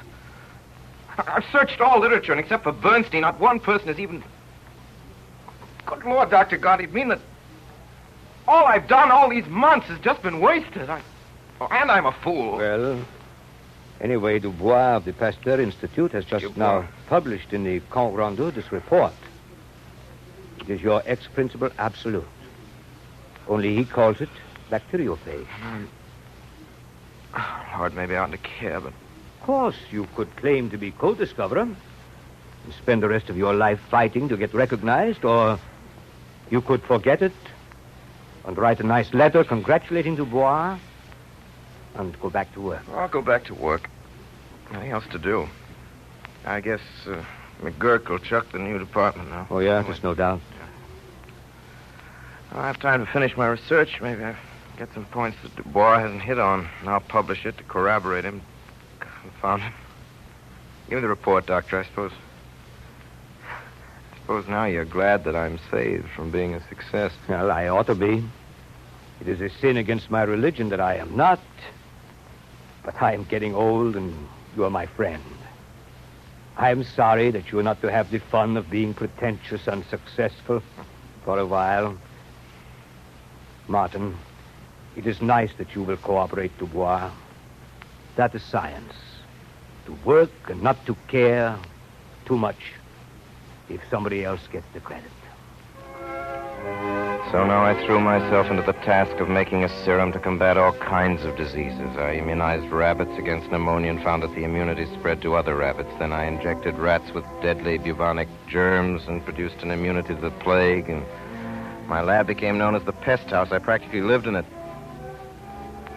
I've searched all literature, and except for Bernstein, not one person has even... Good Lord, Dr. Gottlieb, you mean that all I've done all these months has just been wasted? And I'm a fool. Well, anyway, Dubois of the Pasteur Institute has just now published in the Compte Rendu this report. It is your ex-principal absolute. Only he calls it bacteriophage. Lord, maybe I oughtn't to care, but... Of course, you could claim to be co-discoverer and spend the rest of your life fighting to get recognized, or you could forget it and write a nice letter congratulating Dubois and go back to work. I'll go back to work. Nothing else to do. I guess McGurk will chuck the new department now. Oh, yeah, there's no doubt. I'll have time to finish my research. Maybe I'll get some points that Dubois hasn't hit on, and I'll publish it to corroborate him. Confound him. Give me the report, Doctor. I suppose now you're glad that I'm saved from being a success. Well, I ought to be. It is a sin against my religion that I am not. But I am getting old, and you are my friend. I am sorry that you are not to have the fun of being pretentious and successful for a while. Martin, it is nice that you will cooperate, Dubois. That is science. To work and not to care too much if somebody else gets the credit. So now I threw myself into the task of making a serum to combat all kinds of diseases. I immunized rabbits against pneumonia and found that the immunity spread to other rabbits. Then I injected rats with deadly bubonic germs and produced an immunity to the plague. And my lab became known as the pest house. I practically lived in it.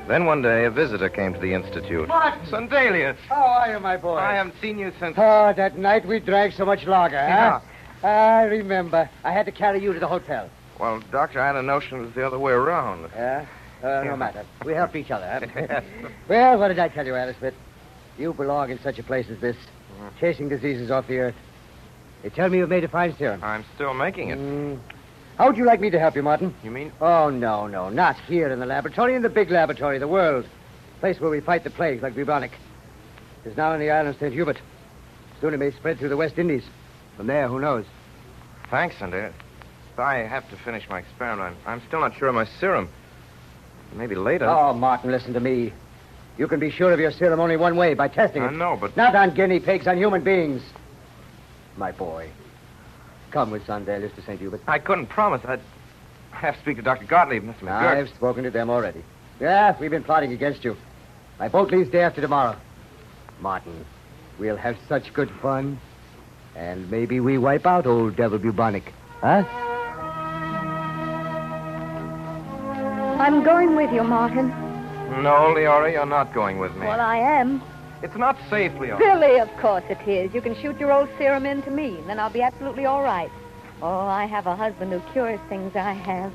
Then one day, a visitor came to the institute. Martin! Sundelius! How are you, my boy? I haven't seen you since... Oh, that night we drank so much lager, huh? I remember. I had to carry you to the hotel. Well, Doctor, I had a notion it was the other way around. Yeah? No matter. We help each other, huh? Well, what did I tell you, Arrowsmith? You belong in such a place as this, chasing diseases off the earth. They tell me you've made a fine serum. I'm still making it. How would you like me to help you, Martin? You mean? Oh, no. Not here in the laboratory. In the big laboratory, the world. Place where we fight the plague like bubonic. It's now in the island of St. Hubert. Soon it may spread through the West Indies. From there, who knows? Thanks, Sundelius. I have to finish my experiment. I'm still not sure of my serum. Maybe later. Oh, Martin, listen to me. You can be sure of your serum only one way, by testing it. I know, but... Not on guinea pigs, on human beings. My boy. Come with Sundelius to St. Hubert. I couldn't promise. I'd have to speak to Dr. Gottlieb, Mr. McGurk. I've spoken to them already. Yeah, we've been plotting against you. My boat leaves day after tomorrow. Martin, we'll have such good fun. And maybe we wipe out old Devil Bubonic. Huh? I'm going with you, Martin. No, Leora, you're not going with me. Well, I am. It's not safe, Leora. Billy, of course it is. You can shoot your old serum into me, and then I'll be absolutely all right. Oh, I have a husband who cures things I have.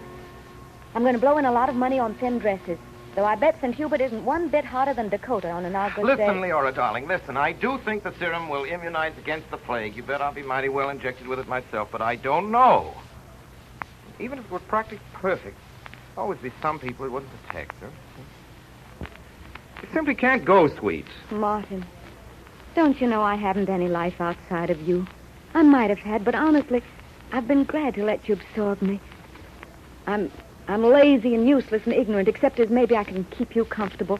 I'm going to blow in a lot of money on thin dresses, though I bet St. Hubert isn't one bit hotter than Dakota on an August day. Listen, Leora, darling, listen. I do think the serum will immunize against the plague. You bet I'll be mighty well injected with it myself, but I don't know. Even if it were practically perfect, there'll always be some people it wouldn't protect. Huh? You simply can't go, sweet. Martin, don't you know I haven't any life outside of you? I might have had, but honestly, I've been glad to let you absorb me. I'm lazy and useless and ignorant, except as maybe I can keep you comfortable.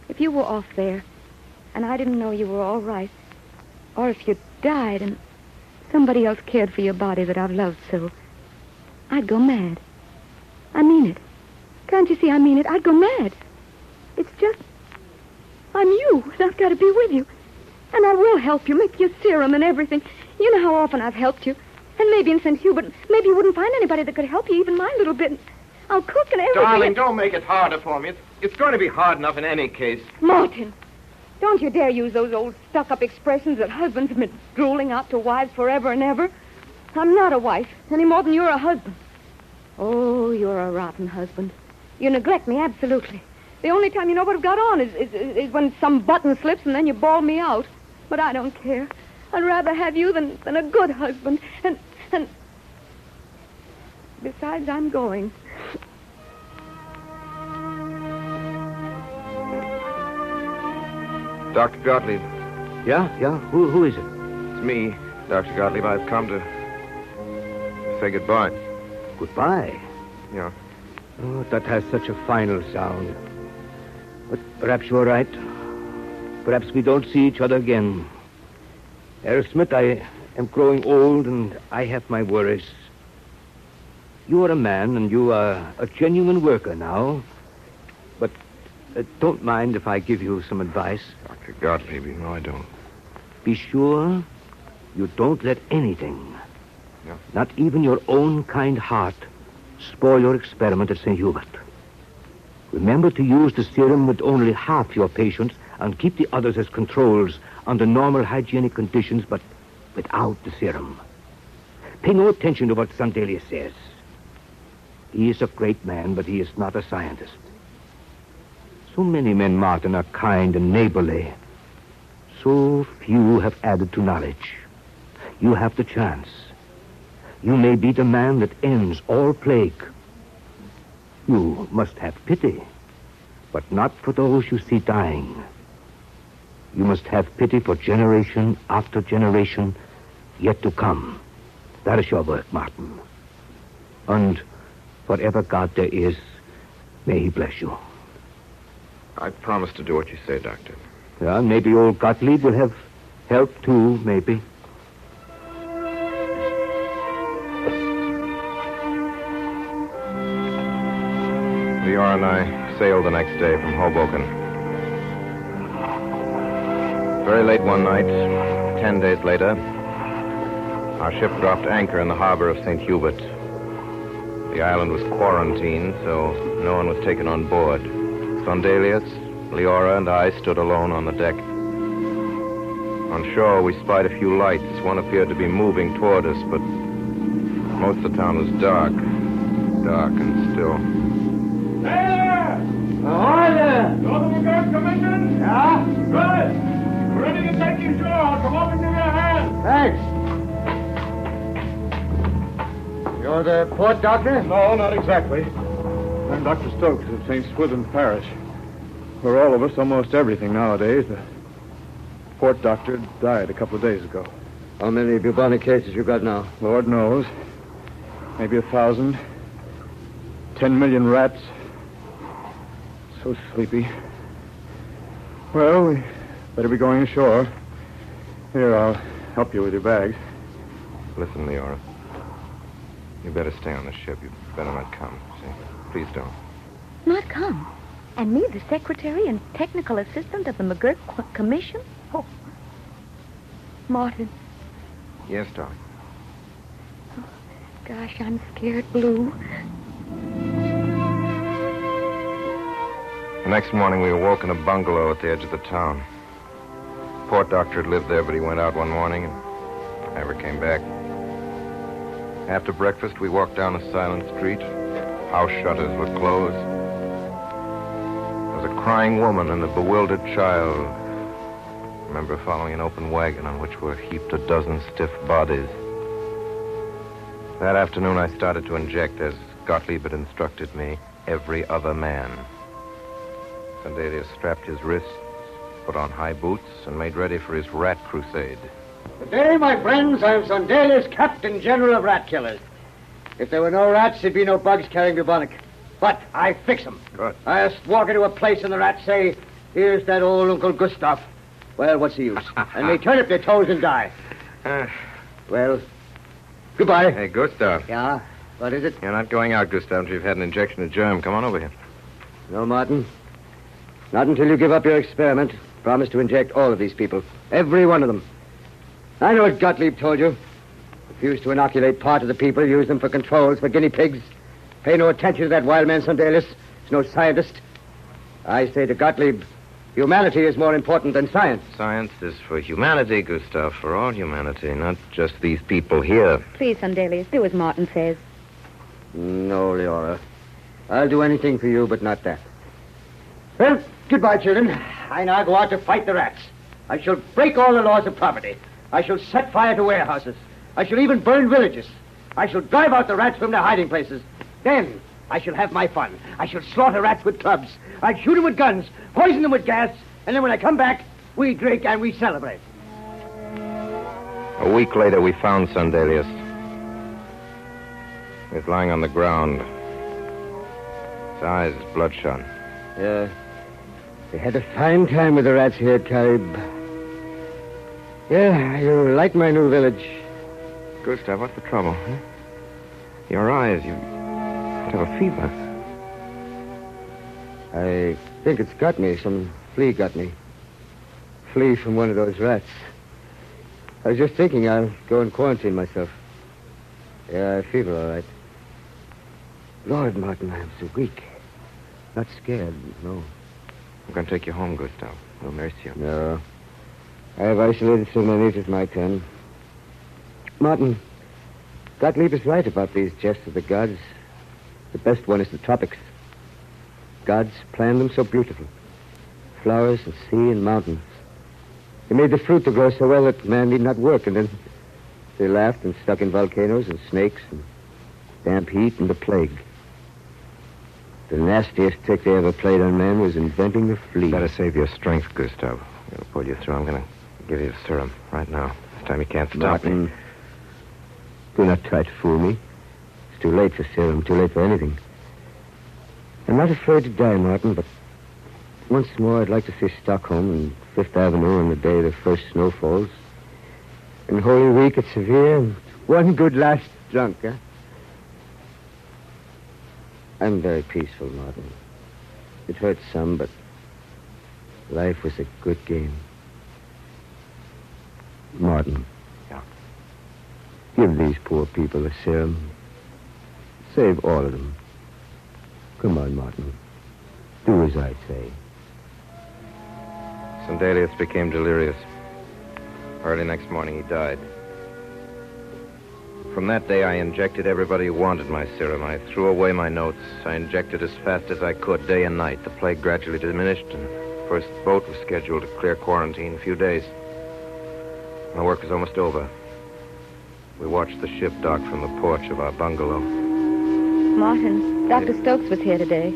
If you were off there, and I didn't know you were all right, or if you died and somebody else cared for your body that I've loved so, I'd go mad. I mean it. Can't you see I mean it? I'd go mad. It's just, I'm you, and I've got to be with you. And I will help you, make your serum and everything. You know how often I've helped you. And maybe in St. Hubert, maybe you wouldn't find anybody that could help you, even my little bit. I'll cook and everything. Darling, don't make it harder for me. It's going to be hard enough in any case. Martin, don't you dare use those old stuck-up expressions that husbands have been drooling out to wives forever and ever. I'm not a wife, any more than you're a husband. Oh, you're a rotten husband. You neglect me, absolutely. The only time you know what I've got on is when some button slips and then you bawl me out. But I don't care. I'd rather have you than a good husband. And besides, I'm going. Dr. Gottlieb. Yeah? Who is it? It's me, Dr. Gottlieb. I've come to say goodbye. Goodbye. Yeah. Oh, that has such a final sound. But perhaps you're right. Perhaps we don't see each other again. Arrowsmith, I am growing old and I have my worries. You are a man and you are a genuine worker now. But don't mind if I give you some advice. Dr. Gottlieb, you know I don't. Be sure you don't let anything, Yeah. not even your own kind heart, spoil your experiment at St. Hubert. Remember to use the serum with only half your patients and keep the others as controls under normal hygienic conditions, but without the serum. Pay no attention to what Sandelius says. He is a great man, but he is not a scientist. So many men, Martin, are kind and neighborly. So few have added to knowledge. You have the chance. You may be the man that ends all plague. You must have pity, but not for those you see dying. You must have pity for generation after generation yet to come. That is your work, Martin. And whatever God there is, may he bless you. I promise to do what you say, Doctor. Yeah, maybe old Gottlieb will have help too, maybe. Leora and I sailed the next day from Hoboken. Very late one night, 10 days later, our ship dropped anchor in the harbor of St. Hubert. The island was quarantined, so no one was taken on board. Sandelius, Leora, and I stood alone on the deck. On shore, we spied a few lights. One appeared to be moving toward us, but most of the town was dark and still. There! Ahoy there! Northern Guard Commission? Yeah? Good. We're ready to take you ashore. Come up and give me a hand. Thanks. You're the port doctor? No, not exactly. I'm Dr. Stokes of St. Swithin's Parish. For all of us, almost everything nowadays. The port doctor died a couple of days ago. How many bubonic cases you got now? Lord knows. Maybe 1,000. 10 million rats. So sleepy. Well, we better be going ashore. Here, I'll help you with your bags. Listen, Leora. You better stay on the ship. You better not come, see? Please don't. Not come? And me, the secretary and technical assistant of the McGurk Commission? Oh. Martin. Yes, darling. Gosh, I'm scared blue. The next morning, we awoke in a bungalow at the edge of the town. Port doctor had lived there, but he went out one morning and never came back. After breakfast, we walked down a silent street. House shutters were closed. There was a crying woman and a bewildered child. I remember following an open wagon on which were heaped a dozen stiff bodies. That afternoon, I started to inject, as Gottlieb had instructed me, every other man. Sandelius strapped his wrists, put on high boots, and made ready for his rat crusade. Today, my friends, I'm Sandelius, Captain General of Rat Killers. If there were no rats, there'd be no bugs carrying bubonic. But I fix them. Good. I just walk into a place and the rats say, here's that old Uncle Gustav. Well, what's the use? And they turn up their toes and die. Well, goodbye. Hey, Gustav. Yeah? What is it? You're not going out, Gustav, until you've had an injection of germ. Come on over here. No, Martin. Not until you give up your experiment. Promise to inject all of these people. Every one of them. I know what Gottlieb told you. Refuse to inoculate part of the people, use them for controls, for guinea pigs. Pay no attention to that wild man Sundelius. He's no scientist. I say to Gottlieb, humanity is more important than science. Science is for humanity, Gustav, for all humanity, not just these people here. Please, Sundelius, do as Martin says. No, Leora. I'll do anything for you, but not that. Well, goodbye, children. I now go out to fight the rats. I shall break all the laws of property. I shall set fire to warehouses. I shall even burn villages. I shall drive out the rats from their hiding places. Then I shall have my fun. I shall slaughter rats with clubs. I'll shoot them with guns, poison them with gas, and then when I come back, we drink and we celebrate. A week later, we found Sundelius. He was lying on the ground. His eyes bloodshot. Yeah. They had a fine time with the rats here at Carib. Yeah, you like my new village. Gustav, what's the trouble? Huh? Your eyes, you have a fever. I think it's got me. Some flea got me. Flea from one of those rats. I was just thinking I'll go and quarantine myself. Yeah, I have fever, all right. Lord, Martin, I'm so weak. Not scared, no. I'm going to take you home, Gustav. We'll nurse you. No. I have isolated so many, it's my turn. Martin, Gottlieb is right about these jests of the gods. The best one is the tropics. Gods planned them so beautiful. Flowers and sea and mountains. They made the fruit to grow so well that man need not work, and then they laughed and stuck in volcanoes and snakes and damp heat and the plague. The nastiest trick they ever played on man was inventing the flea. Better save your strength, Gustav. I'm going to pull you through. I'm going to give you the serum right now. This time you can't stop Martin, me. Do not try to fool me. It's too late for serum, too late for anything. I'm not afraid to die, Martin, but once more I'd like to see Stockholm and Fifth Avenue on the day the first snow falls. And Holy Week at Seville, and one good last drunk, huh? I'm very peaceful, Martin. It hurts some, but life was a good game. Martin. Yeah. Give these poor people a serum. Save all of them. Come on, Martin. Do as I say. Sundelius became delirious. Early next morning, he died. From that day, I injected everybody who wanted my serum. I threw away my notes. I injected as fast as I could, day and night. The plague gradually diminished, and the first boat was scheduled to clear quarantine in a few days. My work was almost over. We watched the ship dock from the porch of our bungalow. Martin, Dr. Stokes was here today.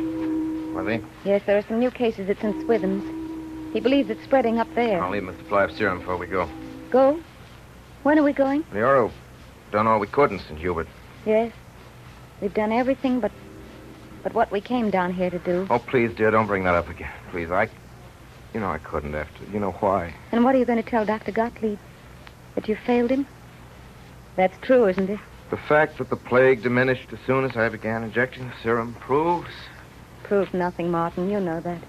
Was he? Yes, there are some new cases at St. Swithin's. He believes it's spreading up there. I'll leave him a supply of serum before we go. Go? When are we going? The Arrow. Done all we could in St. Hubert. Yes. We've done everything but what we came down here to do. Oh, please, dear, don't bring that up again. Please, I couldn't after. You know why? And what are you going to tell Dr. Gottlieb? That you failed him? That's true, isn't it? The fact that the plague diminished as soon as I began injecting the serum proves... Proves nothing, Martin. You know that.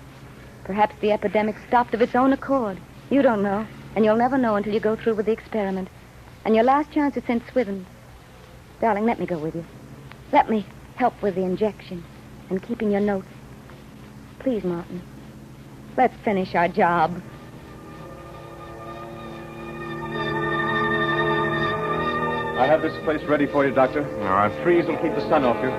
Perhaps the epidemic stopped of its own accord. You don't know, and you'll never know until you go through with the experiment. And your last chance is St. Swithin's. Darling, let me go with you. Let me help with the injection and keeping your notes. Please, Martin. Let's finish our job. I have this place ready for you, Doctor. All right. Trees will keep the sun off you.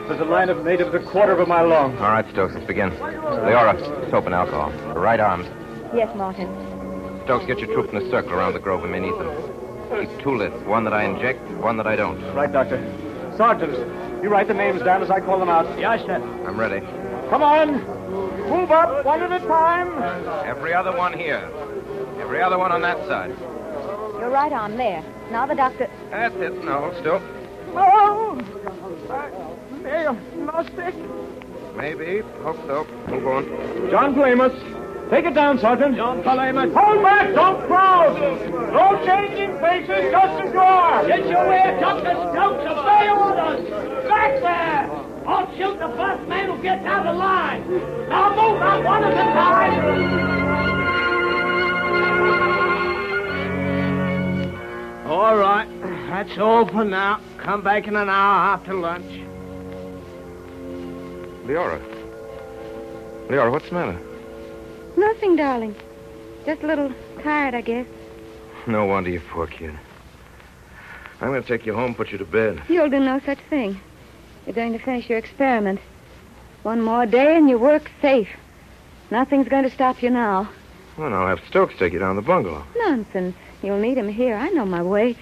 There's a line of natives a quarter of a mile long. All right, Stokes, let's begin. Leora, soap and alcohol. The right arms. Yes, Martin. Stokes, get your troops in a circle around the grove and beneath them. Keep two lists, one that I inject, one that I don't. Right, Doctor. Sergeant, you write the names down as I call them out. Yes, sir. I'm ready. Come on. Move up one at a time. Every other one here. Every other one on that side. Your right arm there. Now the doctor... That's it. No, hold still. Oh! No stick. Maybe. Hope so. Move on. John Glamus. Take it down, Sergeant. John Glamus. Hold back! Don't crowd! No changing faces, just as you are! Get your way, Dr. Stokes. Obey orders! Back there! I'll shoot the first man who gets out of line. Now move on one at a time. All right. That's all for now. Come back in an hour after lunch. Leora. Leora, what's the matter? Nothing, darling. Just a little tired, I guess. No wonder, you poor kid. I'm going to take you home, put you to bed. You'll do no such thing. You're going to finish your experiment. One more day and your work's safe. Nothing's going to stop you now. Well, I'll have Stokes take you down to the bungalow. Nonsense. You'll need him here. I know my way.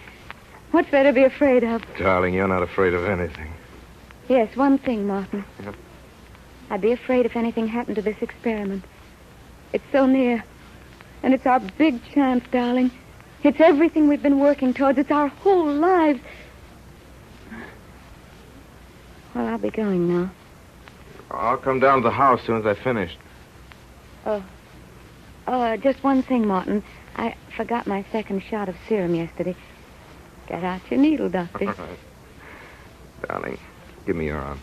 What's there to be afraid of? Darling, you're not afraid of anything. Yes, one thing, Martin. Yep. I'd be afraid if anything happened to this experiment. It's so near. And it's our big chance, darling. It's everything we've been working towards. It's our whole lives. Well, I'll be going now. I'll come down to the house as soon as I finish. Just one thing, Martin. I forgot my second shot of serum yesterday. Get out your needle, Doctor. All right. Darling, give me your arm.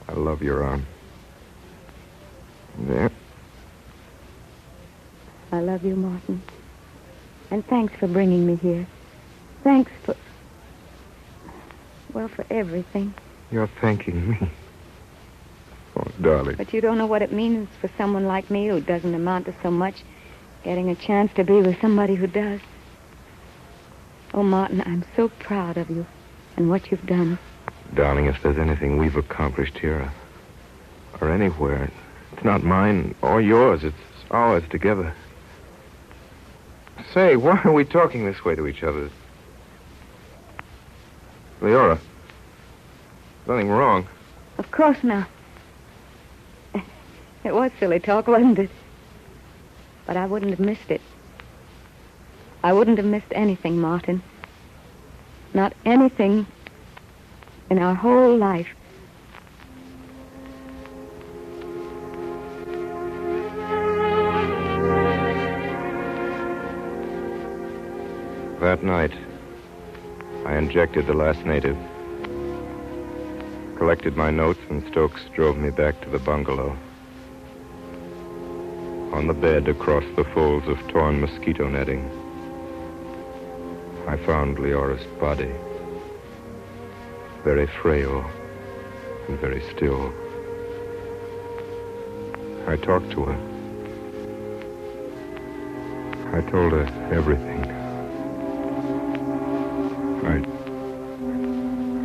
I love your arm. There. I love you, Martin. And thanks for bringing me here. Thanks for... well, for everything. You're thanking me. Oh, darling. But you don't know what it means for someone like me who doesn't amount to so much, getting a chance to be with somebody who does. Oh, Martin, I'm so proud of you and what you've done. Darling, if there's anything we've accomplished here or anywhere, it's not mine or yours. It's ours together. Say, why are we talking this way to each other? Leora, nothing wrong. Of course not. It was silly talk, wasn't it? But I wouldn't have missed it. I wouldn't have missed anything, Martin. Not anything in our whole life. That night, I injected the last native, collected my notes, and Stokes drove me back to the bungalow. On the bed across the folds of torn mosquito netting, I found Leora's body, very frail and very still. I talked to her. I told her everything.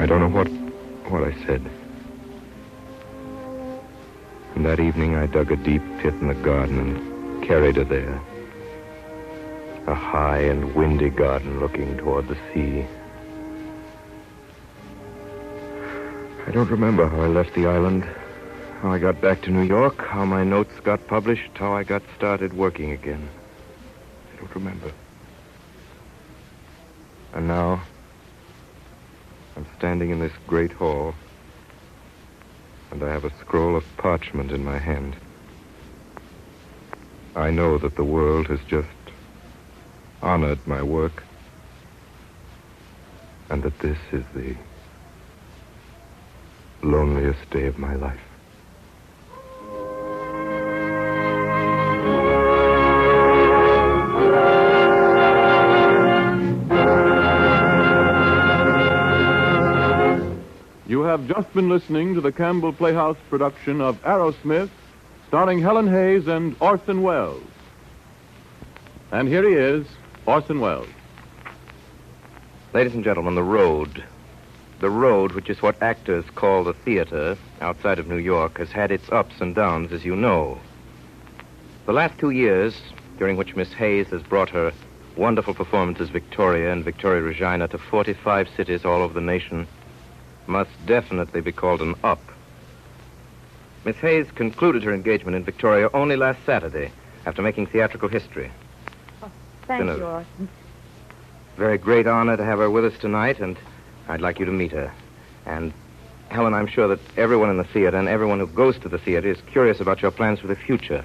I don't know what I said. And that evening I dug a deep pit in the garden and carried her there. A high and windy garden looking toward the sea. I don't remember how I left the island, how I got back to New York, how my notes got published, how I got started working again. I don't remember. And now, I'm standing in this great hall, and I have a scroll of parchment in my hand. I know that the world has just honored my work, and that this is the loneliest day of my life. You have just been listening to the Campbell Playhouse production of Arrowsmith, starring Helen Hayes and Orson Welles. And here he is, Orson Welles. Ladies and gentlemen, the road. The road, which is what actors call the theater outside of New York, has had its ups and downs, as you know. The last 2 years, during which Miss Hayes has brought her wonderful performances, Victoria and Victoria Regina, to 45 cities all over the nation, must definitely be called an up. Miss Hayes concluded her engagement in Victoria only last Saturday, after making theatrical history. Thank you, Orson. Very great honor to have her with us tonight, and I'd like you to meet her. And, Helen, I'm sure that everyone in the theater and everyone who goes to the theater is curious about your plans for the future.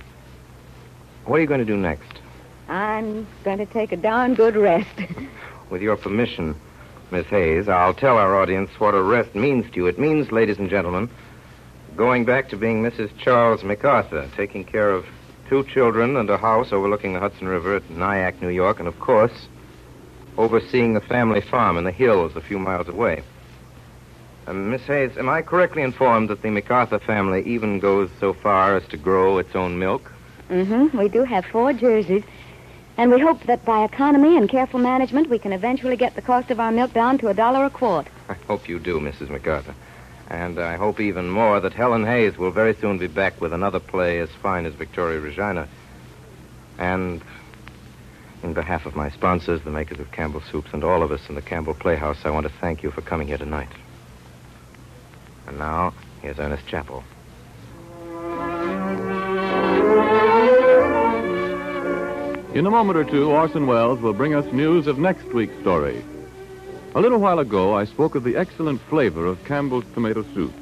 What are you going to do next? I'm going to take a darn good rest. With your permission, Miss Hayes, I'll tell our audience what a rest means to you. It means, ladies and gentlemen, going back to being Mrs. Charles MacArthur, taking care of 2 children and a house overlooking the Hudson River at Nyack, New York, and, of course, overseeing the family farm in the hills a few miles away. Miss Hayes, am I correctly informed that the MacArthur family even goes so far as to grow its own milk? Mm-hmm. We do have 4 Jerseys. And we hope that by economy and careful management, we can eventually get the cost of our milk down to $1 a quart. I hope you do, Mrs. MacArthur. And I hope even more that Helen Hayes will very soon be back with another play as fine as Victoria Regina. And in behalf of my sponsors, the makers of Campbell Soups, and all of us in the Campbell Playhouse, I want to thank you for coming here tonight. And now, here's Ernest Chappell. In a moment or two, Orson Welles will bring us news of next week's story. A little while ago, I spoke of the excellent flavor of Campbell's tomato soup.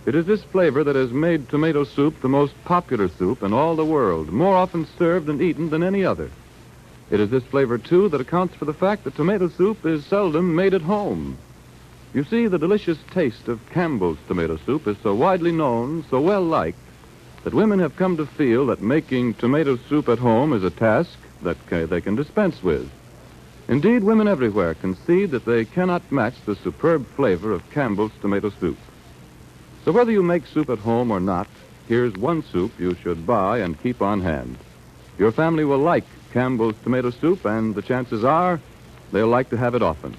It is this flavor that has made tomato soup the most popular soup in all the world, more often served and eaten than any other. It is this flavor, too, that accounts for the fact that tomato soup is seldom made at home. You see, the delicious taste of Campbell's tomato soup is so widely known, so well liked, that women have come to feel that making tomato soup at home is a task that they can dispense with. Indeed, women everywhere concede that they cannot match the superb flavor of Campbell's tomato soup. So whether you make soup at home or not, here's one soup you should buy and keep on hand. Your family will like Campbell's tomato soup, and the chances are they'll like to have it often.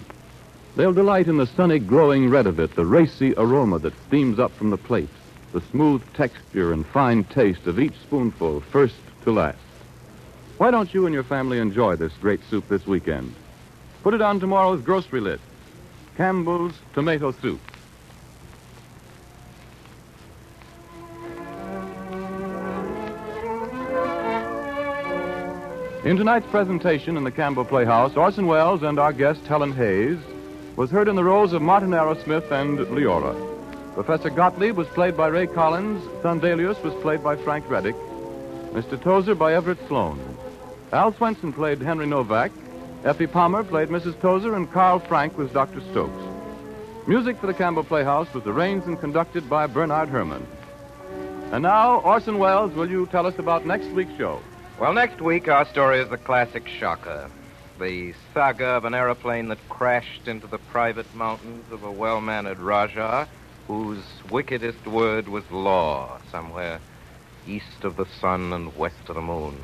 They'll delight in the sunny, glowing red of it, the racy aroma that steams up from the plate, the smooth texture and fine taste of each spoonful, first to last. Why don't you and your family enjoy this great soup this weekend? Put it on tomorrow's grocery list. Campbell's tomato soup. In tonight's presentation in the Campbell Playhouse, Orson Welles and our guest, Helen Hayes, was heard in the roles of Martin Arrowsmith and Leora. Professor Gottlieb was played by Ray Collins, son Delius was played by Frank Reddick, Mr. Tozer by Everett Sloan. Al Swenson played Henry Novak, Effie Palmer played Mrs. Tozer, and Carl Frank was Dr. Stokes. Music for the Campbell Playhouse was arranged and conducted by Bernard Herrmann. And now, Orson Welles, will you tell us about next week's show? Well, next week, our story is the classic shocker. The saga of an aeroplane that crashed into the private mountains of a well-mannered Rajah whose wickedest word was law, somewhere east of the sun and west of the moon.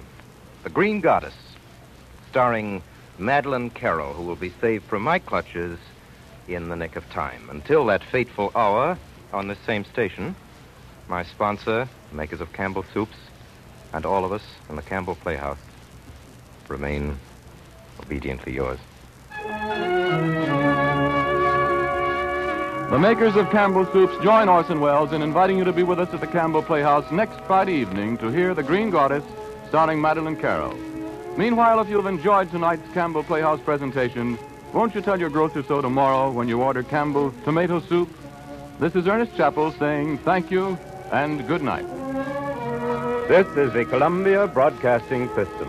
The Green Goddess, starring Madeleine Carroll, who will be saved from my clutches in the nick of time. Until that fateful hour, on this same station, my sponsor, makers of Campbell Soups, and all of us in the Campbell Playhouse remain obediently yours. The makers of Campbell Soups join Orson Welles in inviting you to be with us at the Campbell Playhouse next Friday evening to hear The Green Goddess, starring Madeleine Carroll. Meanwhile, if you've enjoyed tonight's Campbell Playhouse presentation, won't you tell your grocer so tomorrow when you order Campbell's tomato soup? This is Ernest Chappell saying thank you and good night. This is the Columbia Broadcasting System.